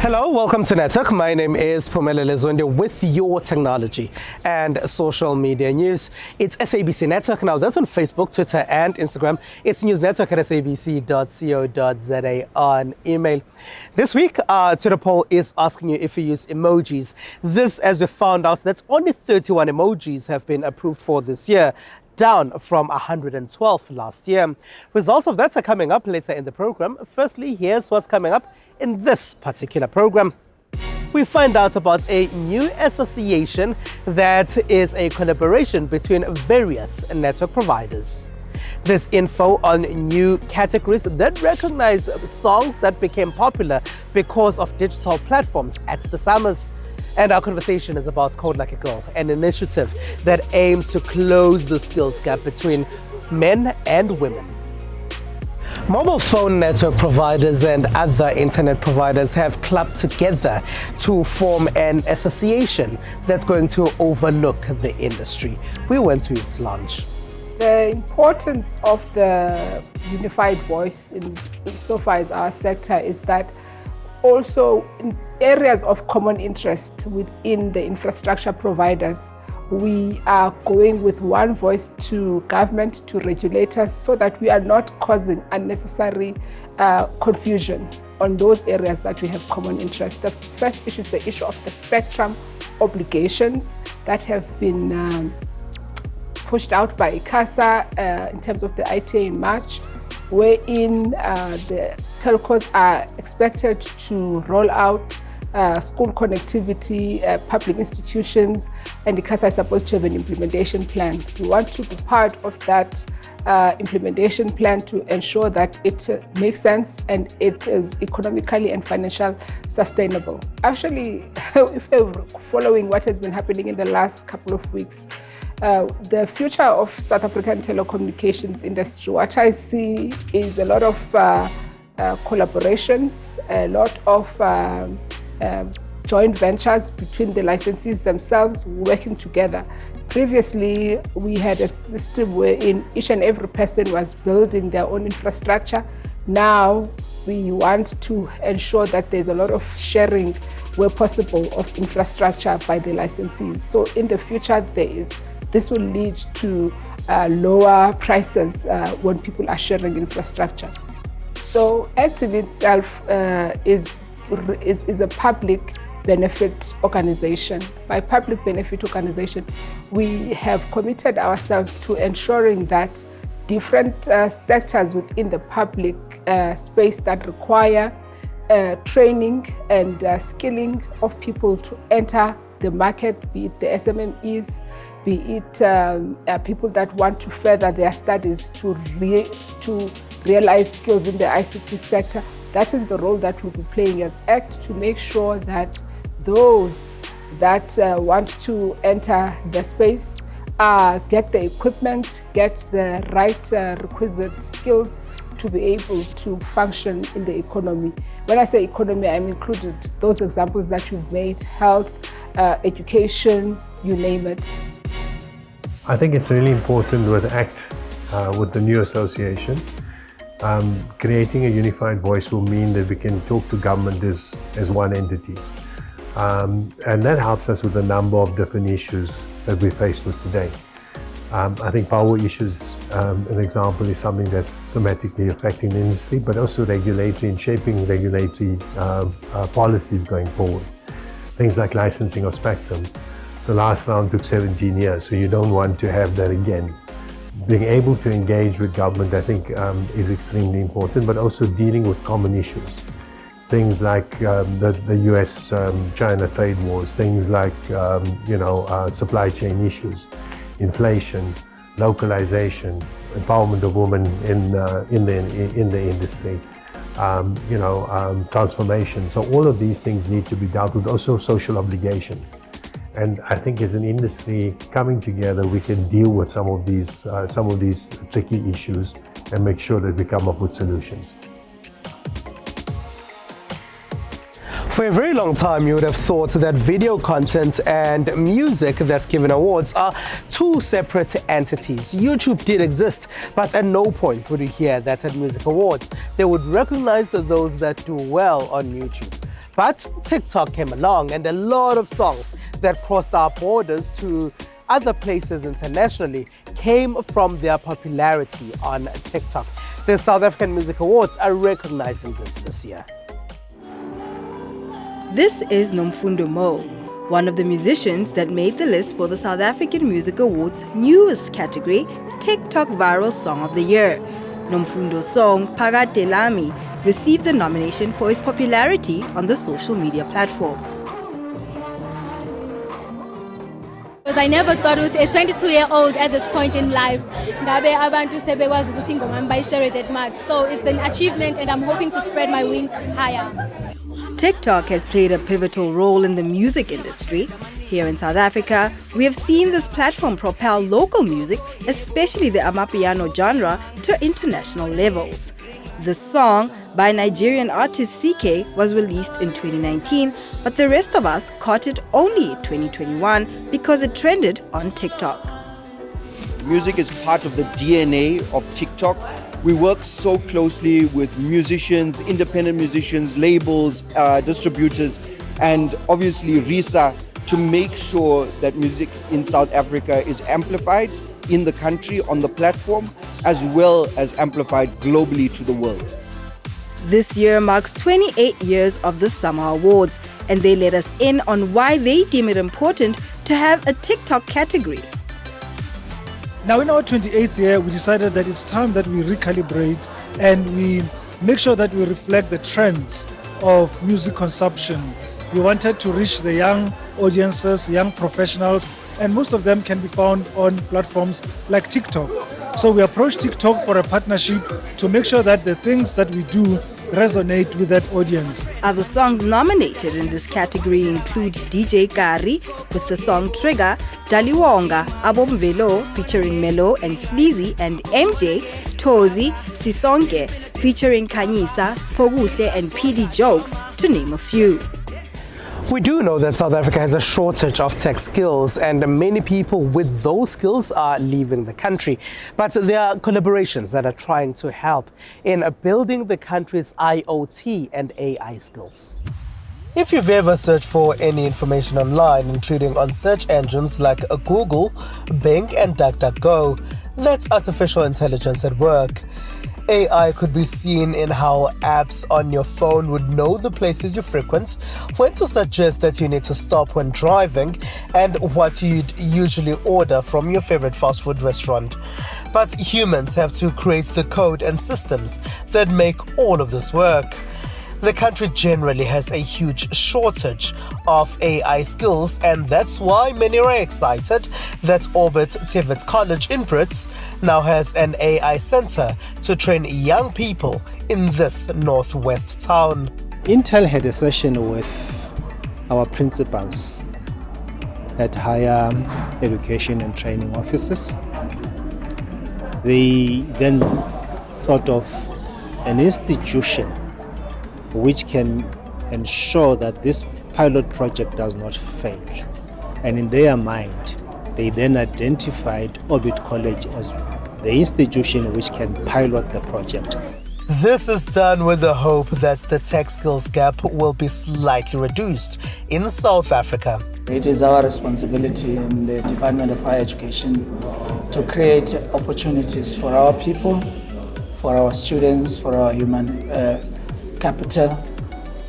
Hello, welcome to Network. My name is Pumela Lezonde with your technology and social media news. It's SABC Network. Now that's on Facebook, Twitter and Instagram. It's newsnetwork at sabc.co.za on email. This week, Twitter poll is asking you if you use emojis. This, as we found out, that only 31 emojis have been approved for this year, down from 112 last year. Results of that are coming up later in the program. Firstly, here's what's coming up in this particular program. We find out about a new association that is a collaboration between various network providers. There's info on new categories that recognize songs that became popular because of digital platforms at the summers. And our conversation is about Code Like a Girl, an initiative that aims to close the skills gap between men and women. Mobile phone network providers and other internet providers have clubbed together to form an association that's going to overlook the industry. We went to its launch. The importance of the unified voice insofar as our sector is that also in areas of common interest within the infrastructure providers, we are going with one voice to government, to regulators, so that we are not causing unnecessary confusion on those areas that we have common interest. The first issue is the issue of the spectrum obligations that have been pushed out by ICASA in terms of the ITA in March, wherein the telcos are expected to roll out school connectivity, public institutions, and ICASA is supposed to have an implementation plan. We want to be part of that implementation plan to ensure that it makes sense and it is economically and financially sustainable. Actually, if you're following what has been happening in the last couple of weeks, the future of South African telecommunications industry, what I see is a lot of collaborations, a lot of joint ventures between the licensees themselves working together. Previously, we had a system wherein each and every person was building their own infrastructure. Now, we want to ensure that there's a lot of sharing where possible of infrastructure by the licensees. So in the future, this will lead to lower prices when people are sharing infrastructure. So ACT in itself is a public benefit organization. By public benefit organization, we have committed ourselves to ensuring that different sectors within the public space that require training and skilling of people to enter the market, be it the SMMEs, be it people that want to further their studies to realize skills in the ICT sector. That is the role that we'll be playing as ACT to make sure that those that want to enter the space get the equipment, get the right requisite skills to be able to function in the economy. When I say economy, I'm included those examples that you've made: health, education, you name it. I think it's really important with ACT, with the new association. Creating a unified voice will mean that we can talk to government as one entity. And that helps us with a number of different issues that we're faced with today. I think power issues, an example, is something that's dramatically affecting the industry, but also regulatory and shaping regulatory policies going forward. Things like licensing of spectrum. The last round took 17 years, so you don't want to have that again. Being able to engage with government, I think, is extremely important, but also dealing with common issues. Things like the US-China trade wars, things like supply chain issues, inflation, localization, empowerment of women in the industry, transformation. So all of these things need to be dealt with. Also social obligations. And I think as an industry coming together, we can deal with some of these tricky issues and make sure that we come up with solutions. For a very long time, you would have thought that video content and music that's given awards are two separate entities. YouTube did exist, but at no point would you hear that at music awards they would recognize those that do well on YouTube. But TikTok came along, and a lot of songs that crossed our borders to other places internationally came from their popularity on TikTok. The South African Music Awards are recognizing this year. This is Nomfundo Mo, one of the musicians that made the list for the South African Music Awards' newest category, TikTok Viral Song of the Year. Nomfundo's song, Phakade Lami, received the nomination for its popularity on the social media platform. Because I never thought with a 22-year-old at this point in life, that much. So it's an achievement, and I'm hoping to spread my wings higher. TikTok has played a pivotal role in the music industry. Here in South Africa, we have seen this platform propel local music, especially the amapiano genre, to international levels. The song by Nigerian artist CK was released in 2019, but the rest of us caught it only in 2021 because it trended on TikTok. Music is part of the DNA of TikTok. We work so closely with musicians, independent musicians, labels, distributors, and obviously RISA to make sure that music in South Africa is amplified in the country, on the platform, as well as amplified globally to the world. This year marks 28 years of the Summer Awards, and they let us in on why they deem it important to have a TikTok category. Now in our 28th year, we decided that it's time that we recalibrate and we make sure that we reflect the trends of music consumption. We wanted to reach the young audiences, young professionals, and most of them can be found on platforms like TikTok. So we approached TikTok for a partnership to make sure that the things that we do resonate with that audience. Other songs nominated in this category include DJ Kari with the song Trigger, Daliwonga, Abomvelo featuring Melo and Sleazy, and MJ, Tozi, Sisonke featuring Kanyisa, Spoguhle and PD Jokes, to name a few. We do know that South Africa has a shortage of tech skills, and many people with those skills are leaving the country. But there are collaborations that are trying to help in building the country's IoT and AI skills. If you've ever searched for any information online, including on search engines like Google, Bing and DuckDuckGo, that's artificial intelligence at work. AI could be seen in how apps on your phone would know the places you frequent, when to suggest that you need to stop when driving, and what you'd usually order from your favorite fast food restaurant. But humans have to create the code and systems that make all of this work. The country generally has a huge shortage of AI skills, and that's why many are excited that Orbit Tivet College in Brits now has an AI center to train young people in this northwest town. Intel had a session with our principals at higher education and training offices. They then thought of an institution which can ensure that this pilot project does not fail. And in their mind, they then identified Orbit College as the institution which can pilot the project. This is done with the hope that the tech skills gap will be slightly reduced in South Africa. It is our responsibility in the Department of Higher Education to create opportunities for our people, for our students, for our human capital,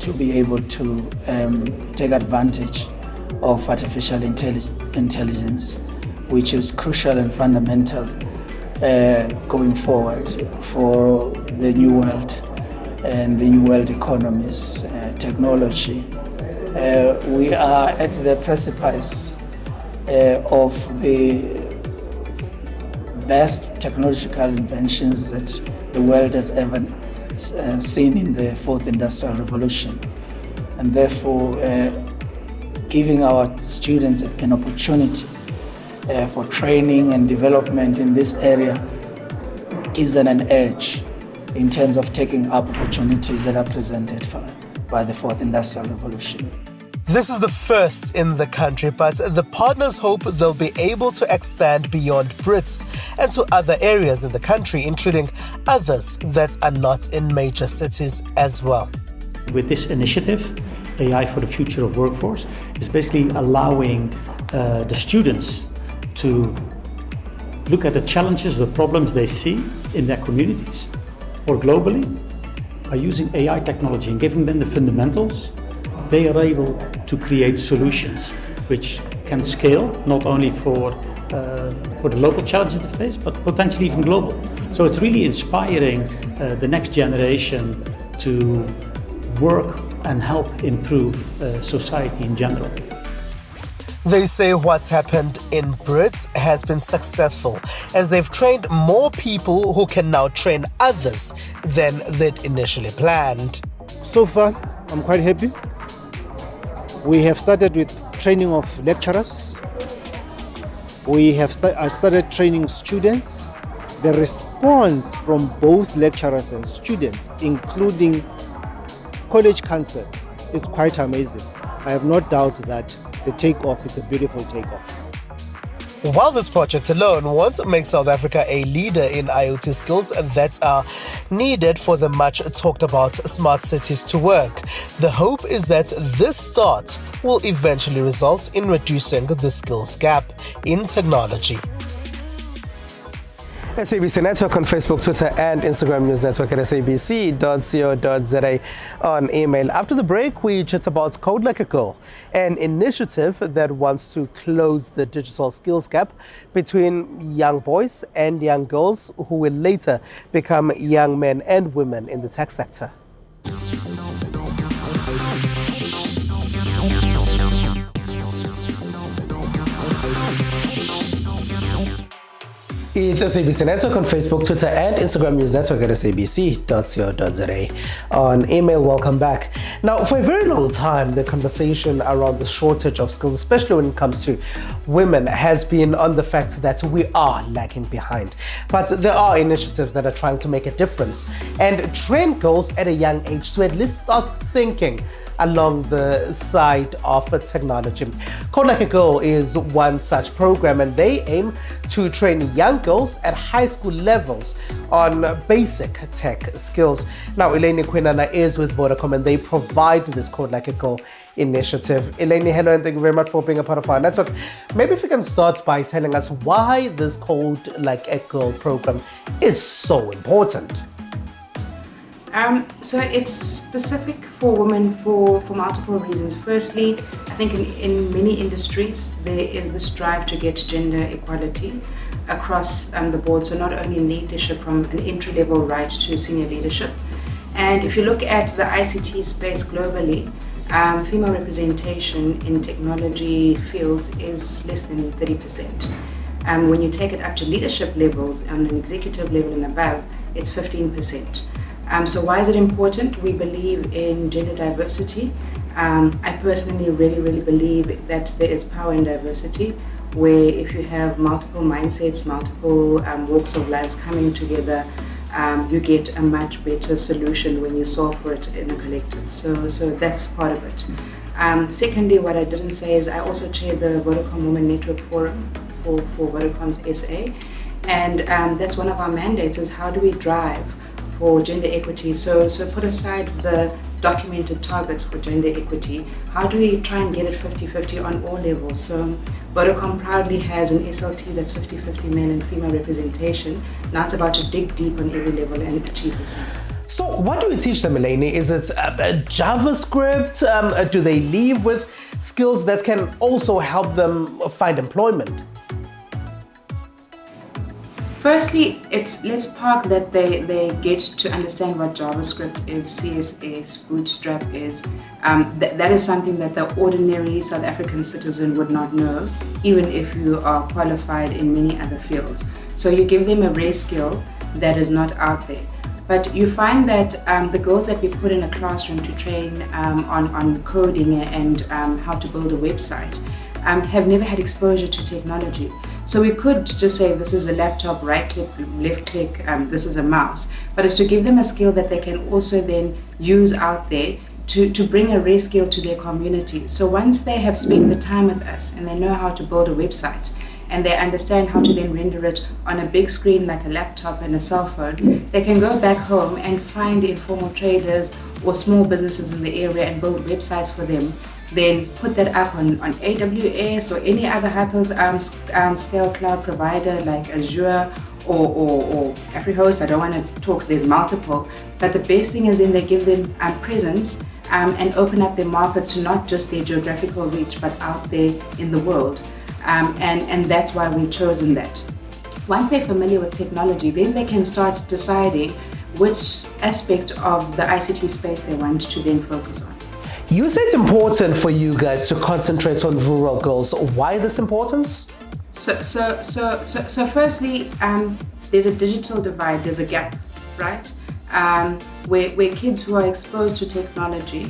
to be able to take advantage of artificial intelligence, which is crucial and fundamental going forward for the new world and the new world economies, technology. We are at the precipice of the best technological inventions that the world has ever seen in the fourth industrial revolution, and therefore giving our students an opportunity for training and development in this area gives them an edge in terms of taking up opportunities that are presented by the fourth industrial revolution. This is the first in the country, but the partners hope they'll be able to expand beyond Brits and to other areas in the country, including others that are not in major cities as well. With this initiative, AI for the Future of Workforce is basically allowing the students to look at the challenges, the problems they see in their communities or globally. By using AI technology and giving them the fundamentals, they are able to create solutions which can scale not only for the local challenges they face, but potentially even global. So it's really inspiring the next generation to work and help improve society in general. They say what's happened in Brits has been successful, as they've trained more people who can now train others than they'd initially planned. So far, I'm quite happy. We have started with training of lecturers. I started training students. The response from both lecturers and students, including college council, is quite amazing. I have no doubt that the takeoff is a beautiful takeoff. While this project alone won't make South Africa a leader in IoT skills that are needed for the much talked about smart cities to work, the hope is that this start will eventually result in reducing the skills gap in technology. SABC Network on Facebook, Twitter and Instagram, News Network at sabc.co.za on email. After the break, we chat about Code Like a Girl, an initiative that wants to close the digital skills gap between young boys and young girls who will later become young men and women in the tech sector. It's SABC Network on Facebook, Twitter and Instagram, News Network at sabc.co.za. On email, welcome back. Now, for a very long time, the conversation around the shortage of skills, especially when it comes to women, has been on the fact that we are lagging behind. But there are initiatives that are trying to make a difference and train girls at a young age to at least start thinking along the side of technology. Code Like a Girl is one such program, and they aim to train young girls at high school levels on basic tech skills. Now, Elaine Quinana is with Vodacom, and they provide this Code Like a Girl initiative. Elaine, hello, and thank you very much for being a part of our network. Maybe if you can start by telling us why this Code Like a Girl program is so important. So it's specific for women for multiple reasons. Firstly, I think in many industries, there is this drive to get gender equality across the board. So not only in leadership, from an entry level right to senior leadership. And if you look at the ICT space globally, female representation in technology fields is less than 30%. When you take it up to leadership levels, on an executive level and above, it's 15%. So why is it important? We believe in gender diversity. I personally really believe that there is power in diversity, where if you have multiple mindsets, multiple walks of lives coming together, you get a much better solution when you solve for it in a collective. So that's part of it. Secondly, what I didn't say is I also chair the Vodacom Women Network Forum for Vodacom SA, and that's one of our mandates, is how do we drive for gender equity. So put aside the documented targets for gender equity, how do we try and get it 50-50 on all levels? So Vodacom proudly has an SLT that's 50-50 men and female representation. Now it's about to dig deep on every level and achieve the same. So what do we teach them, Elaine? Is it JavaScript? Do they leave with skills that can also help them find employment? Firstly, let's park that they get to understand what JavaScript is, CSS, Bootstrap is. That is something that the ordinary South African citizen would not know, even if you are qualified in many other fields. So you give them a rare skill that is not out there. But you find that the girls that we put in a classroom to train on coding and how to build a website have never had exposure to technology. So we could just say this is a laptop, right click, left click, this is a mouse. But it's to give them a skill that they can also then use out there to bring a rare skill to their community. So once they have spent the time with us and they know how to build a website, and they understand how to then render it on a big screen like a laptop and a cell phone, they can go back home and find informal traders or small businesses in the area and build websites for them, then put that up on AWS or any other scale cloud provider like Azure or AfriHost. I don't want to talk, there's multiple, but the best thing is then they give them presence and open up their market to not just their geographical reach, but out there in the world. And that's why we've chosen that. Once they're familiar with technology, then they can start deciding which aspect of the ICT space they want to then focus on. You say it's important for you guys to concentrate on rural girls. Why this importance? So firstly, there's a digital divide, there's a gap, right? Where kids who are exposed to technology,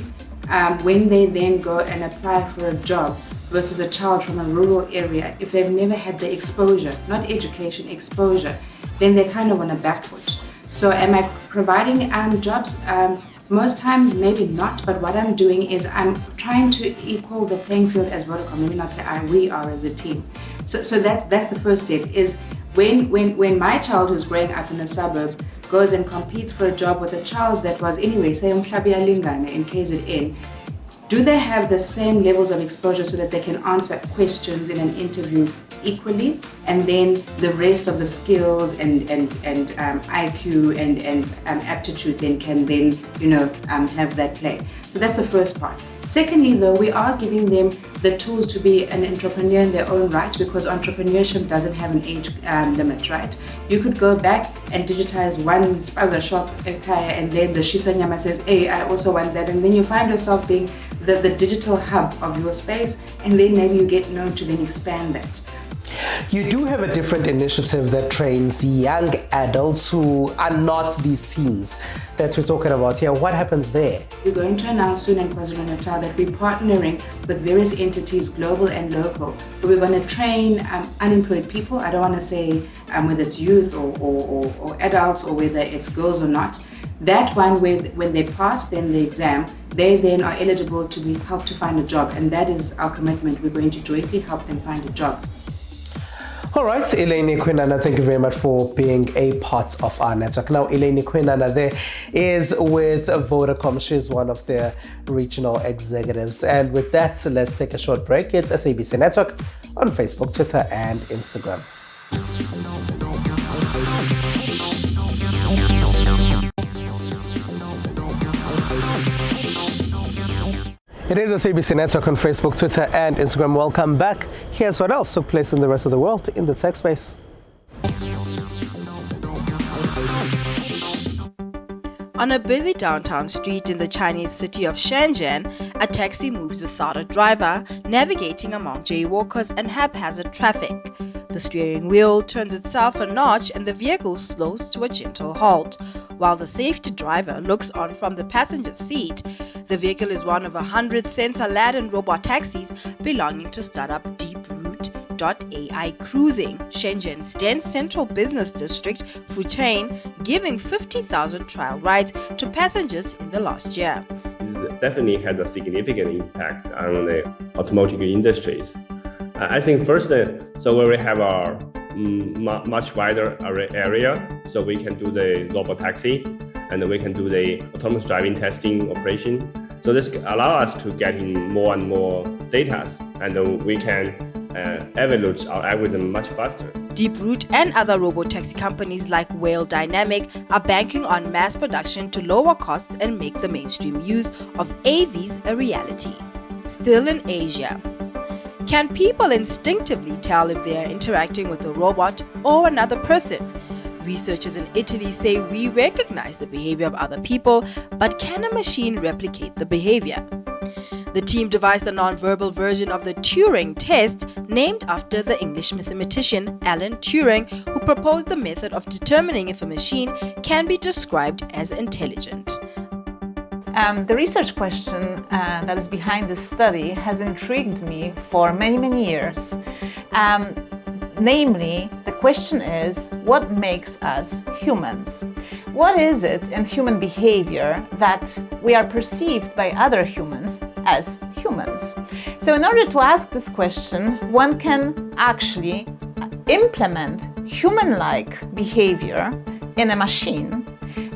when they then go and apply for a job versus a child from a rural area, if they've never had the exposure, not education, exposure, then they're kind of on a back foot. So am I providing jobs? Most times, maybe not, but what I'm doing is I'm trying to equal the playing field as Vodacom. Let me not say we are as a team. So that's the first step, is when my child who's growing up in a suburb goes and competes for a job with a child that was anyway, say Lingana in KZN, do they have the same levels of exposure so that they can answer questions in an interview equally, and then the rest of the skills and IQ and aptitude then can have that play. So that's the first part. Secondly, though, we are giving them the tools to be an entrepreneur in their own right, because entrepreneurship doesn't have an age limit, right? You could go back and digitize one spaza shop, and then the Shisanyama says, hey, I also want that, and then you find yourself being the digital hub of your space, and then maybe you get known to then expand that. You do have a different initiative that trains young adults who are not these teens that we're talking about here. What happens there? We're going to announce soon in KwaZulu-Natal that we're partnering with various entities, global and local, where we're going to train unemployed people. I don't want to say whether it's youth or adults, or whether it's girls or not. That one, when they pass then the exam, they then are eligible to be helped to find a job, and that is our commitment. We're going to jointly help them find a job. All right, Elaine Quinana, thank you very much for being a part of our network. Now, Elaine Quinana there is with Vodacom. She's one of their regional executives. And with that, let's take a short break. It's SABC Network on Facebook, Twitter, and Instagram. It is a SABC Network on Facebook, Twitter, and Instagram. Welcome back. Here's what else took place in the rest of the world in the tech space. On a busy downtown street in the Chinese city of Shenzhen, a taxi moves without a driver, navigating among jaywalkers and haphazard traffic. The steering wheel turns itself a notch and the vehicle slows to a gentle halt. While the safety driver looks on from the passenger seat, the vehicle is one of 100 sensor-laden robot taxis belonging to startup Deeproot.ai Cruising, Shenzhen's dense central business district, Fujian, giving 50,000 trial rides to passengers in the last year. This definitely has a significant impact on the automotive industries. I think first, so where we have our much wider area, so we can do the robot taxi, and we can do the autonomous driving testing operation. So this allows us to get in more and more data, and we can evaluate our algorithm much faster. Deeproot and other robotaxi companies like Whale Dynamic are banking on mass production to lower costs and make the mainstream use of AVs a reality. Still in Asia, can people instinctively tell if they are interacting with a robot or another person? Researchers in Italy say we recognize the behavior of other people, but can a machine replicate the behavior? The team devised a non-verbal version of the Turing test, named after the English mathematician Alan Turing, who proposed the method of determining if a machine can be described as intelligent. The research question that is behind this study has intrigued me for many, many years. Namely, the question is, what makes us humans? What is it in human behavior that we are perceived by other humans as humans? So in order to ask this question, one can actually implement human-like behavior in a machine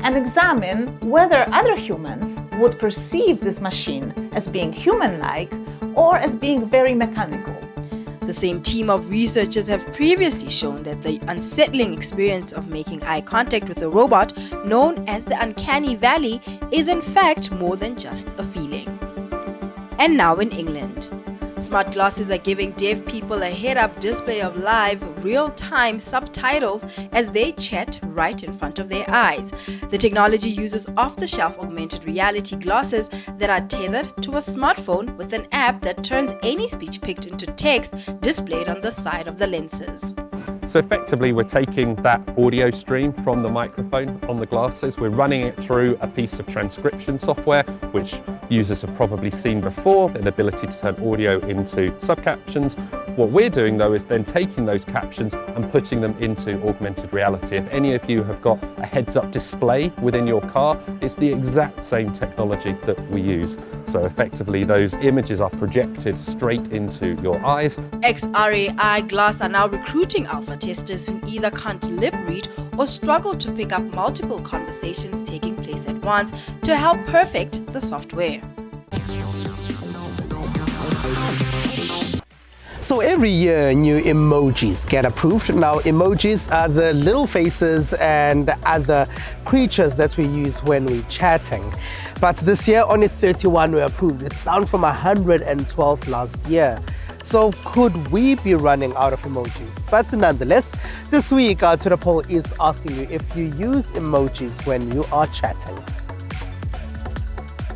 and examine whether other humans would perceive this machine as being human-like or as being very mechanical. The same team of researchers have previously shown that the unsettling experience of making eye contact with a robot, known as the uncanny valley, is in fact more than just a feeling. And now in England. Smart glasses are giving deaf people a head-up display of live, real-time subtitles as they chat right in front of their eyes. The technology uses off-the-shelf augmented reality glasses that are tethered to a smartphone with an app that turns any speech picked into text displayed on the side of the lenses. So effectively, we're taking that audio stream from the microphone on the glasses, we're running it through a piece of transcription software, which users have probably seen before, an ability to turn audio into subcaptions. What we're doing though is then taking those captions and putting them into augmented reality. If any of you have got a heads-up display within your car, it's the exact same technology that we use. So effectively, those images are projected straight into your eyes. XRA eyeglass are now recruiting alpha testers who either can't lip read or struggle to pick up multiple conversations taking place at once to help perfect the software. So every year, new emojis get approved. Now, emojis are the little faces and other creatures that we use when we're chatting. But this year, only 31 were approved. It's down from 112 last year. So could we be running out of emojis? But nonetheless, this week, our Twitter poll is asking you if you use emojis when you are chatting.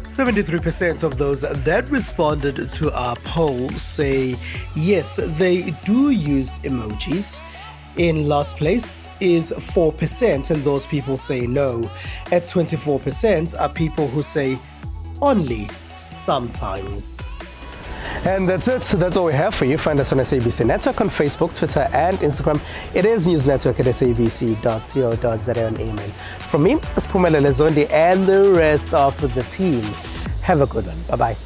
73% of those that responded to our poll say yes, they do use emojis. In last place is 4%, and those people say no. At 24% are people who say only sometimes. And that's it. That's all we have for you. Find us on SABC Network on Facebook, Twitter, and Instagram. It is News Network at sabc.co.za on email. From me, it's Phumelele Zondi and the rest of the team. Have a good one. Bye-bye.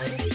Thank you.